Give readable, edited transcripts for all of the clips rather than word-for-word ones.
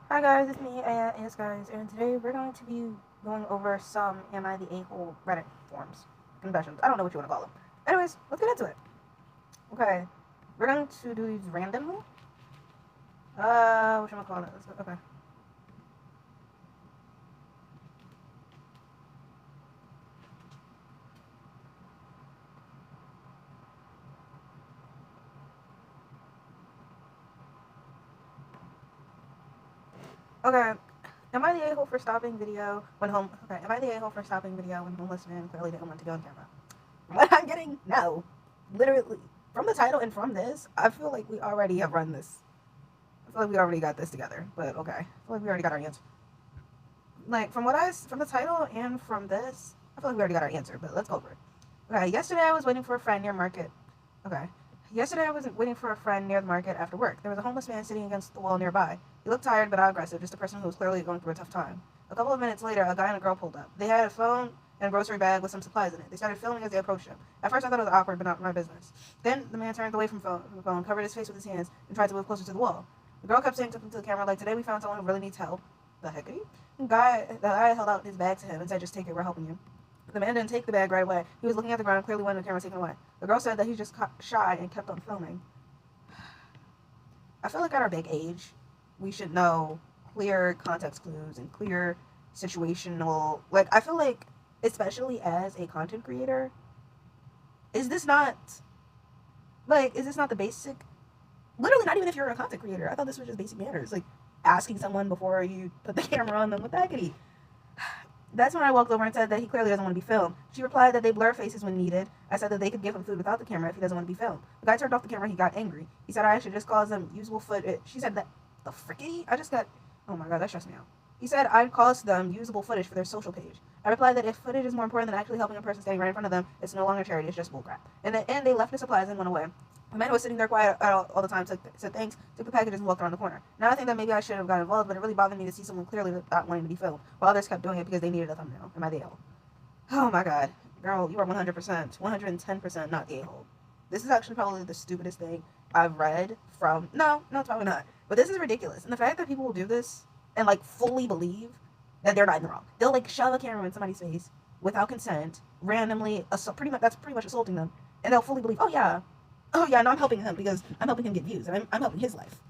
Hi guys, it's me, yes guys, and today we're going to be going over some Am I the A-hole Reddit forums. Confessions. I don't know what you want to call them. Anyways, let's get into it. Okay, we're going to do these randomly. What should I call it? Okay. Okay. Am I the a-hole for stopping video when home? Okay. Am I the a-hole for stopping video when homeless man clearly didn't want to go on camera? What I'm getting? No. Literally, from the title and from this, I feel like we already have run this. I feel like we already got this together. But okay. I feel like we already got our answer. Like from the title and from this, I feel like we already got our answer, but let's go over it. Okay, yesterday I was waiting for a friend near market. Okay. Yesterday I was waiting for a friend near the market after work. There was a homeless man sitting against the wall nearby. He looked tired but not aggressive, just a person who was clearly going through a tough time. A couple of minutes later, a guy and a girl pulled up. They had a phone and a grocery bag with some supplies in it. They started filming as they approached him. At first I thought it was awkward, but not my business. Then the man turned away from the phone, covered his face with his hands, and tried to move closer to the wall. The girl kept saying something to the camera like, "Today we found someone who really needs help." The heck? The guy held out his bag to him and said, "Just take it, we're helping you." The man didn't take the bag right away. He was looking at the ground and clearly wanted the camera taken away. The girl said that he's just shy and kept on filming. I feel like at our big age, we should know clear context clues and clear situational. Like, I feel like, especially as a content creator, is this not, is this not the basic? Literally, not even if you're a content creator. I thought this was just basic manners. Like, asking someone before you put the camera on them. What the heckity? That's when I walked over and said that he clearly doesn't want to be filmed. She replied that they blur faces when needed. I said that they could give him food without the camera if he doesn't want to be filmed. The guy turned off the camera. He got angry. He said I should just cause them usable footage. She said that the frickety. I just got. Oh my god, that stressed me out. He said I'd cause them usable footage for their social page. I replied that if footage is more important than actually helping a person standing right in front of them, it's no longer charity. It's just bullcrap. In the end, they left the supplies and went away. The man was sitting there quiet all the time, said thanks, took the packages, and walked around the corner. Now I think that maybe I should have got involved, but it really bothered me to see someone clearly not wanting to be filmed, while others kept doing it because they needed a thumbnail. Am I the a-hole? Oh my god. Girl, you are 100%, 110% not the a-hole. This is actually probably the stupidest thing I've read from. No, it's probably not. But this is ridiculous. And the fact that people will do this and, like, fully believe that they're not in the wrong. They'll, like, shove a camera in somebody's face without consent, randomly, that's pretty much assaulting them. And they'll fully believe, oh yeah, no, I'm helping him because I'm helping him get views and I'm helping his life.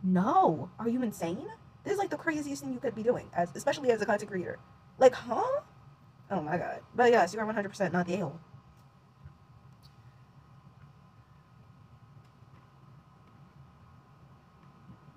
No, are you insane? This is like the craziest thing you could be doing, especially as a content creator. Like, huh? Oh my god. But yes, you are 100% not the a-hole.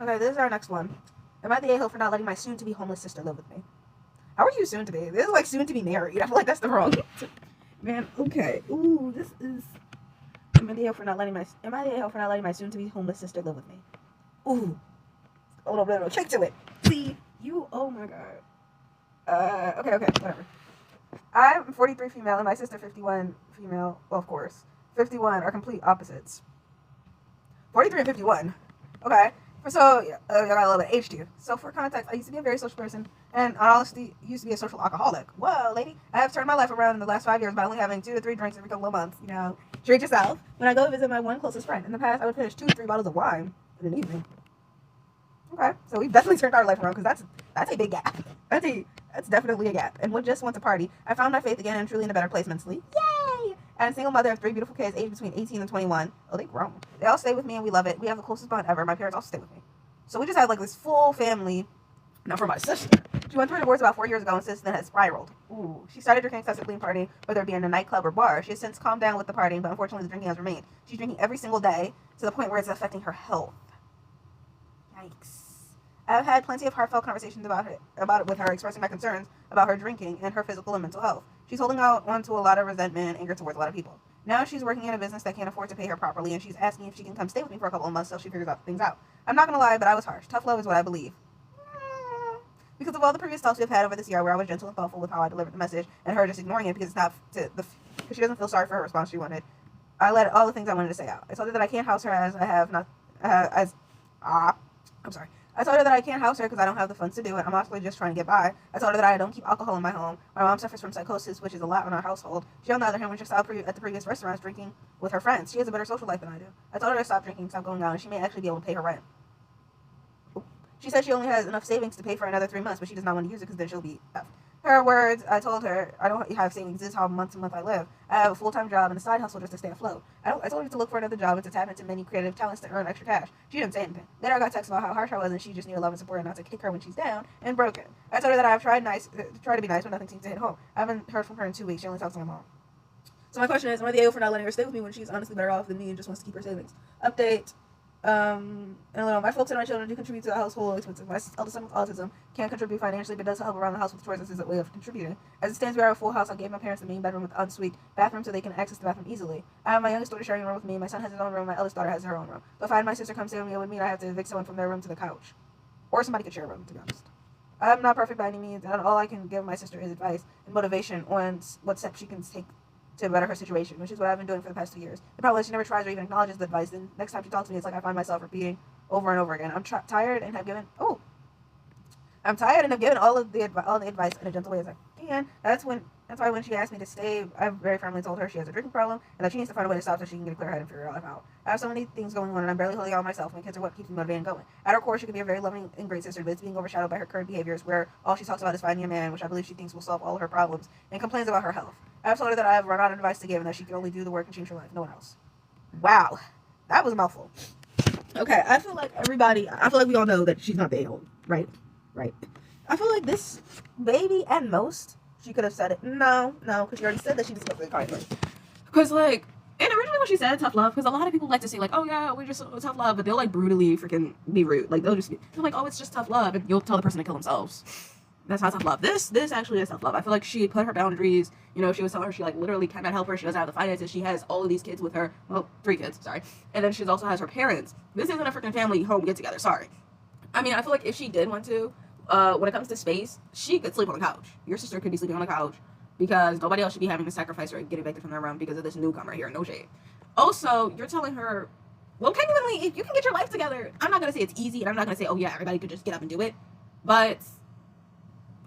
Okay, this is our next one. Am I the a-hole for not letting my soon-to-be homeless sister live with me? How are you soon to be? This is like soon to be married. I feel like that's the wrong. Man, okay. Ooh, this is. Am I the a-hole for not letting my soon-to-be homeless sister live with me? Ooh. Oh no, check to it. See, you. Oh my god. Okay, whatever. I'm 43 female and my sister 51 female. Well, of course, 51 are complete opposites. 43 and 51. Okay. So, I got a little bit of age to you. So, for context, I used to be a very social person, and I honestly used to be a social alcoholic. Whoa, lady. I have turned my life around in the last 5 years by only having 2 to 3 drinks every couple of months. You know, treat yourself. When I go visit my one closest friend, in the past, I would finish 2 to 3 bottles of wine in an evening. Okay, so we've definitely turned our life around because that's a big gap. That's definitely a gap. And would just want to party. I found my faith again and truly in a better place mentally. Yay! And a single mother of 3 beautiful kids aged between 18 and 21. Oh, they grown. They all stay with me and we love it. We have the closest bond ever. My parents also stay with me. So we just have like this full family. Now for my sister. She went through a divorce about 4 years ago and since then has spiraled. Ooh. She started drinking excessively in partying, whether it be in a nightclub or bar. She has since calmed down with the partying, but unfortunately the drinking has remained. She's drinking every single day to the point where it's affecting her health. Yikes. I've had plenty of heartfelt conversations about it with her, expressing my concerns about her drinking and her physical and mental health. She's holding out onto a lot of resentment and anger towards a lot of people. Now she's working in a business that can't afford to pay her properly, and she's asking if she can come stay with me for a couple of months till she figures things out. I'm not gonna lie, but I was harsh. Tough love is what I believe. Because of all the previous talks we've had over this year, where I was gentle and thoughtful with how I delivered the message, and her just ignoring it because it's not because she doesn't feel sorry for her response she wanted. I let all the things I wanted to say out. I told her that I can't house her as I have not as I'm sorry. I told her that I can't house her because I don't have the funds to do it. I'm actually just trying to get by. I told her that I don't keep alcohol in my home. My mom suffers from psychosis, which is a lot in our household. She, on the other hand, was just out at the previous restaurants drinking with her friends. She has a better social life than I do. I told her to stop drinking, stop going out, and she may actually be able to pay her rent. She said she only has enough savings to pay for another 3 months, but she does not want to use it because then she'll be effed. Her words, I told her, I don't have savings. This is how month to month I live. I have a full-time job and a side hustle just to stay afloat. I told her to look for another job and to tap into many creative talents to earn extra cash. She didn't say anything. Later I got text about how harsh I was and she just needed love and support and not to kick her when she's down and broken. I told her that I have tried to be nice, but nothing seems to hit home. I haven't heard from her in 2 weeks. She only talks to my mom. So my question is, am I the a-hole for not letting her stay with me when she's honestly better off than me and just wants to keep her savings? Update. And my folks and my children do contribute to the household expenses. My eldest son with autism can't contribute financially, but does help around the house with chores as a way of contributing. As it stands, we are a full house. I gave my parents the main bedroom with ensuite bathroom so they can access the bathroom easily. I have my youngest daughter sharing a room with me. My son has his own room. My eldest daughter has her own room. But if I and my sister come stay with me, it would mean I have to evict someone from their room to the couch. Or somebody could share a room, to be honest. I'm not perfect by any means, and all I can give my sister is advice and motivation on what steps she can take to better her situation, which is what I've been doing for the past 2 years. The problem is she never tries or even acknowledges the advice, and next time she talks to me, it's like I find myself repeating over and over again. I'm tired and have given all the advice in a gentle way as I can. That's why when she asked me to stay, I very firmly told her she has a drinking problem and that she needs to find a way to stop so she can get a clear head and figure her life out. I have so many things going on and I'm barely holding on myself. My kids are what keeps me motivated and going. At her core, she could be a very loving and great sister, but it's being overshadowed by her current behaviors where all she talks about is finding a man, which I believe she thinks will solve all of her problems, and complains about her health. I've told her that I have run out of advice to give and that she can only do the work and change her life, no one else. Wow, that was a mouthful. Okay, I feel like we all know that she's not the a-hole, right? Right. I feel like this baby, at most, she could have said it. No, because she already said that she discussed it kindly. Because, like, and originally when she said tough love, because a lot of people like to say, like, oh, yeah, we're just tough love, but they'll, like, brutally freaking be rude. Like, they're like, oh, it's just tough love, and you'll tell the person to kill themselves. That's not tough love. This actually is tough love. I feel like she put her boundaries. You know, she was telling her she, like, literally cannot help her. She doesn't have the finances. She has all of these kids with her. Well, 3 kids, sorry. And then she also has her parents. This isn't a freaking family home get-together, sorry. I mean, I feel like if she did want to, when it comes to space, she could sleep on the couch. Your sister could be sleeping on the couch because nobody else should be having to sacrifice or get evicted from their room because of this newcomer here. No shade. Also, you're telling her, well, genuinely, if you can get your life together, I'm not going to say it's easy, and I'm not going to say, oh, yeah, everybody could just get up and do it. But,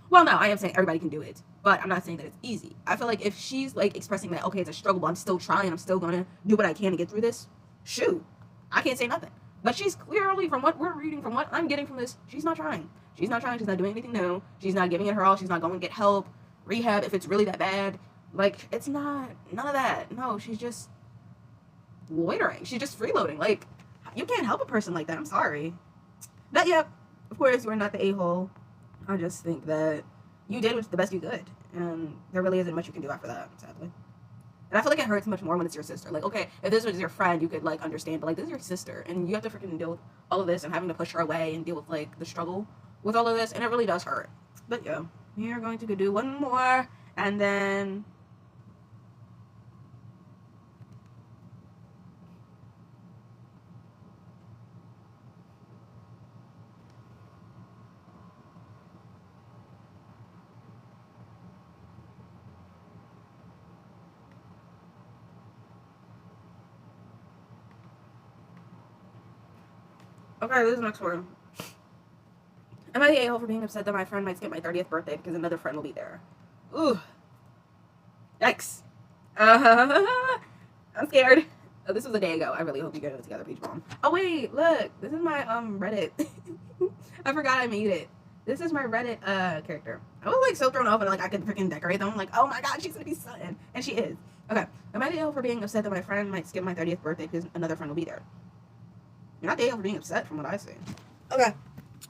well, no, I am saying everybody can do it. But I'm not saying that it's easy. I feel like if she's, like, expressing that, okay, it's a struggle, but I'm still trying, I'm still going to do what I can to get through this, shoot, I can't say nothing. But she's clearly, from what we're reading, from what I'm getting from this, she's not trying. She's not trying. She's not doing anything new. She's not giving it her all. She's not going to get help, rehab, if it's really that bad. Like, it's not, none of that. No, she's just loitering. She's just freeloading. Like, you can't help a person like that. I'm sorry. But, yeah, of course, you're not the a-hole. I just think that you did the best you could. And there really isn't much you can do after that, sadly. And I feel like it hurts much more when it's your sister. Like, okay, if this was your friend, you could, like, understand. But, like, this is your sister. And you have to freaking deal with all of this and having to push her away and deal with, like, the struggle with all of this. And it really does hurt. But, yeah, we are going to do one more. And then... okay, this is the next one. Am I the a-hole for being upset that my friend might skip my 30th birthday because another friend will be there? Ooh. Yikes. I'm scared. Oh, this was a day ago. I really hope you get it together, Peach Mom. Oh, wait, look. This is my, Reddit. I forgot I made it. This is my Reddit, character. I was, like, so thrown off and, like, I could freaking decorate them. I'm like, oh, my God, she's gonna be something. And she is. Okay. Am I the a-hole for being upset that my friend might skip my 30th birthday because another friend will be there? You're not the a-hole for being upset from what I see. Okay.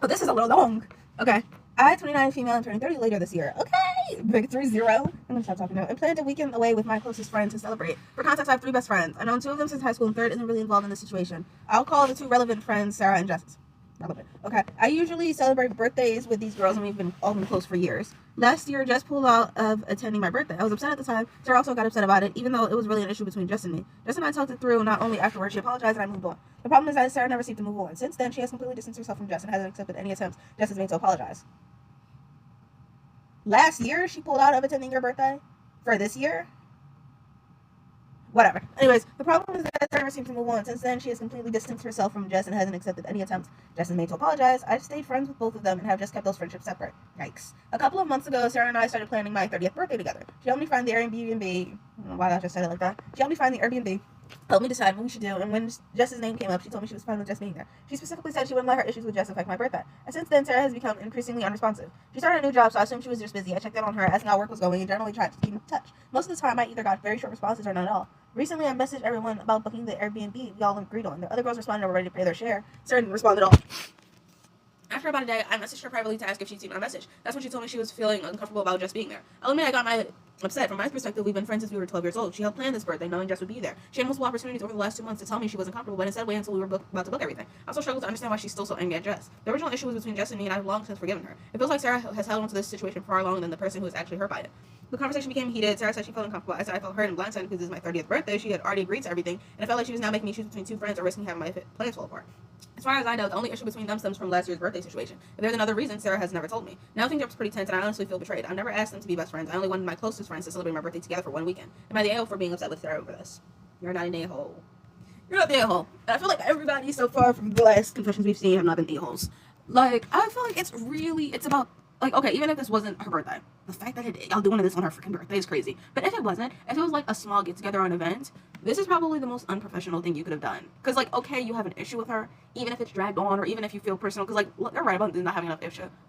Oh, this is a little long. Okay. I, 29, female, and turning 30 later this year. Okay. Victory 0. I'm going to stop talking now. I planned a weekend away with my closest friends to celebrate. For context, I have 3 best friends. I've known 2 of them since high school, and third isn't really involved in this situation. I'll call the 2 relevant friends, Sarah and Jess. Relevant. Okay. I usually celebrate birthdays with these girls, and we've all been close for years. Last year, Jess pulled out of attending my birthday. I was upset at the time. Sarah also got upset about it, even though it was really an issue between Jess and me. Jess and I talked it through. Not only afterwards, she apologized and I moved on. The problem is that Sarah never seemed to move on. Since then, she has completely distanced herself from Jess and hasn't accepted any attempts Jess has made to apologize. Last year, she pulled out of attending your birthday? For this year? Whatever. Anyways, the problem is that Sarah seems to move on. Since then, she has completely distanced herself from Jess and hasn't accepted any attempts Jess has made to apologize. I've stayed friends with both of them and have just kept those friendships separate. Yikes. A couple of months ago, Sarah and I started planning my 30th birthday together. She helped me find the Airbnb. I don't know why I just said it like that. She helped me find the Airbnb helped me decide what we should do, and when Jess's name came up, she told me she was fine with Jess being there. She specifically said she wouldn't let her issues with Jess affect my birthday. And since then, Sarah has become increasingly unresponsive. She started a new job, so I assumed she was just busy. I checked in on her, asking how work was going, and generally tried to keep in touch. Most of the time, I either got very short responses or none at all. Recently, I messaged everyone about booking the Airbnb we all agreed on. The other girls responded and were ready to pay their share. Sarah didn't respond at all. After about a day, I messaged her privately to ask if she'd seen my message. That's when she told me she was feeling uncomfortable about Jess being there. I'll admit I got upset. From my perspective, we've been friends since we were 12 years old. She helped plan this birthday, knowing Jess would be there. She had multiple opportunities over the last 2 months to tell me she wasn't comfortable, but instead waited until we were about to book everything. I also struggled to understand why she's still so angry at Jess. The original issue was between Jess and me, and I've long since forgiven her. It feels like Sarah has held onto this situation far longer than the person who is actually hurt by it. The conversation became heated. Sarah said she felt uncomfortable. I said I felt hurt and blindsided because this is my 30th birthday. She had already agreed to everything, and I felt like she was now making me choose between two friends or risking having my plans fall apart. As far as I know, the only issue between them stems from last year's birthday situation. If there's another reason, Sarah has never told me. Now things are pretty tense, and I honestly feel betrayed. I've never asked them to be best friends. I only wanted my closest friends to celebrate my birthday together for one weekend. Am I the a-hole for being upset with Sarah over this? You're not an a-hole. You're not the a-hole. And I feel like everybody so far from the last confessions we've seen have not been a-holes. Like, I feel like it's about, like, okay, even if this wasn't her birthday, the fact that y'all doing this on her freaking birthday is crazy. But if it wasn't, if it was like a small get-together or an event, this is probably the most unprofessional thing you could have done. Because, like, okay, you have an issue with her, even if it's dragged on, or even if you feel personal, because, like, look, you're right about not having enough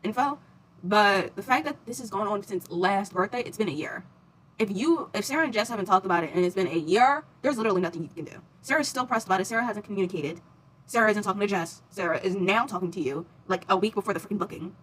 info, but the fact that this has gone on since last birthday, it's been a year. If Sarah and Jess haven't talked about it and it's been a year, there's literally nothing you can do. Sarah's still pressed about it. Sarah hasn't communicated. Sarah isn't talking to Jess. Sarah is now talking to you, like, a week before the freaking booking.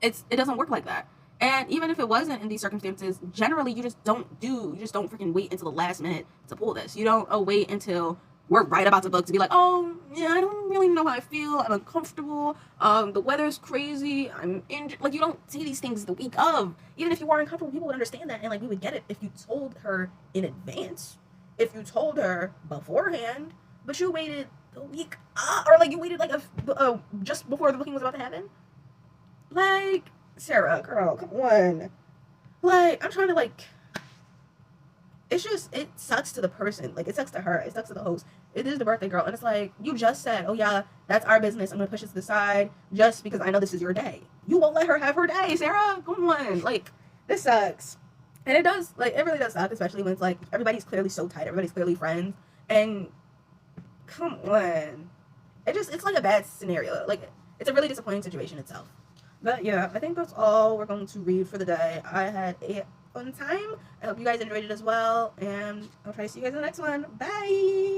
It doesn't work like that. And even if it wasn't in these circumstances, generally you just don't freaking wait until the last minute to pull this. You don't wait until we're right about to book to be like, oh, yeah, I don't really know how I feel. I'm uncomfortable. The weather's crazy. I'm injured. Like, you don't say these things the week of. Even if you are uncomfortable, people would understand that. And, like, we would get it if you told her in advance. If you told her beforehand, but you waited the week or, like, you waited, like, just before the booking was about to happen. Like, Sarah, girl, come on. Like, I'm trying to, like, it sucks to the person. Like, it sucks to her. It sucks to the host. It is the birthday girl. And it's like, you just said, oh, yeah, that's our business. I'm going to push it to the side just because I know this is your day. You won't let her have her day, Sarah. Come on. Like, this sucks. And it does, like, it really does suck, especially when it's, like, everybody's clearly so tight. Everybody's clearly friends. And, come on. It's, like, a bad scenario. Like, it's a really disappointing situation itself. But yeah, I think that's all we're going to read for the day. I had a fun time. I hope you guys enjoyed it as well. And I'll try to see you guys in the next one. Bye!